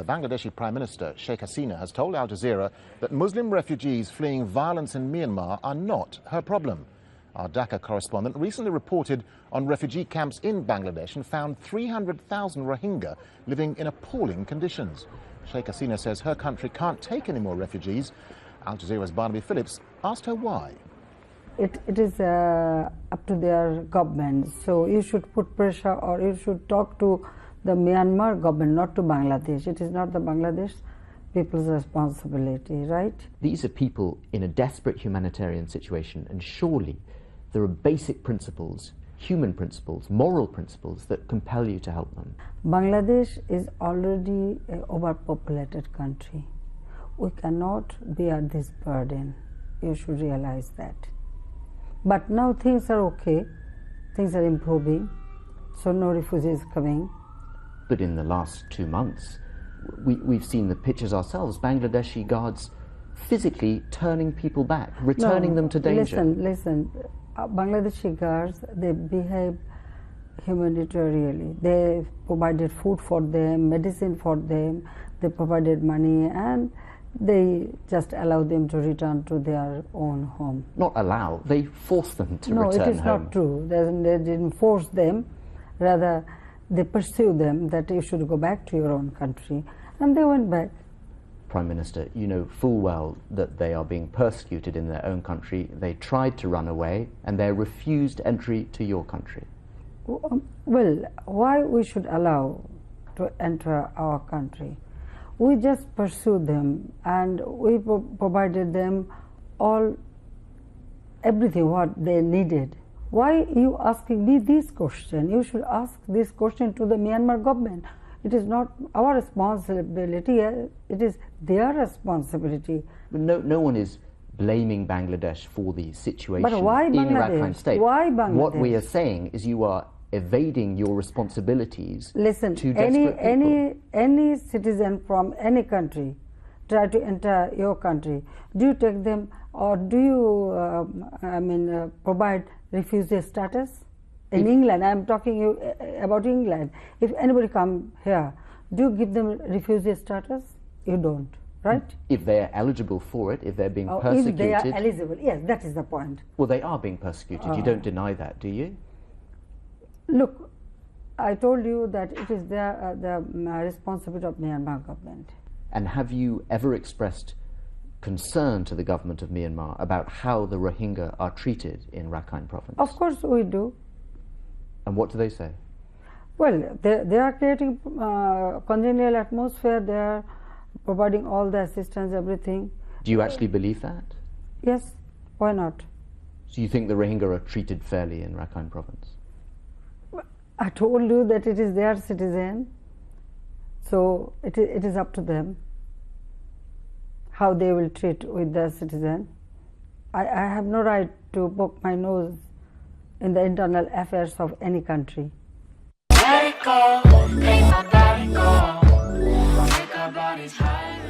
Bangladeshi Prime Minister Sheikh Hasina has told Al Jazeera that Muslim refugees fleeing violence in Myanmar are not her problem. Our Dhaka correspondent recently reported on refugee camps in Bangladesh and found 300,000 Rohingya living in appalling conditions. Sheikh Hasina says her country can't take any more refugees. Al Jazeera's Barnaby Phillips asked her why. It is up to their government, so you should put pressure, or you should talk to the Myanmar government, not to Bangladesh. It is not the Bangladesh people's responsibility, right? These are people in a desperate humanitarian situation, and surely there are basic principles, human principles, moral principles that compel you to help them. Bangladesh is already an overpopulated country. We cannot bear this burden. You should realize that. But now things are okay, things are improving, so no refugees coming. But in the last 2 months, we've seen the pictures ourselves, Bangladeshi guards physically turning people back, returning them to danger. Listen, Bangladeshi guards, they behave humanitarianly. They provided food for them, medicine for them, they provided money, and they just allow them to return to their own home. Not allow, they force them to return home. No, it is not true. They didn't force them, rather they pursue them that you should go back to your own country, and they went back. Prime Minister, you know full well that they are being persecuted in their own country. They tried to run away and they're refused entry to your country. Well, why we should allow to enter our country? We just pursued them and we provided them everything what they needed. Why are you asking me this question? You should ask this question to the Myanmar government. It is not our responsibility, it is their responsibility. No one is blaming Bangladesh for the situation but why in Rakhine State. Why Bangladesh? What we are saying is you are evading your responsibilities. Listen, to desperate people. any citizen from any country try to enter your country, do you take them, or do you provide refugee status? In England, I am talking you about England. If anybody come here, do you give them refugee status? You don't, right? If they are eligible for it, if they're being persecuted. If they are eligible, yes, that is the point. Well, they are being persecuted. You don't deny that, do you? Look, I told you that it is the responsibility of Myanmar government. And have you ever expressed concern to the government of Myanmar about how the Rohingya are treated in Rakhine province? Of course we do. And what do they say? Well, they are creating congenial atmosphere, they are providing all the assistance, everything. Do you actually believe that? Yes, why not? So you think the Rohingya are treated fairly in Rakhine province? I told you that it is their citizen, so it is up to them how they will treat with their citizen. I have no right to poke my nose in the internal affairs of any country. Let it go, make my body go, make our bodies higher.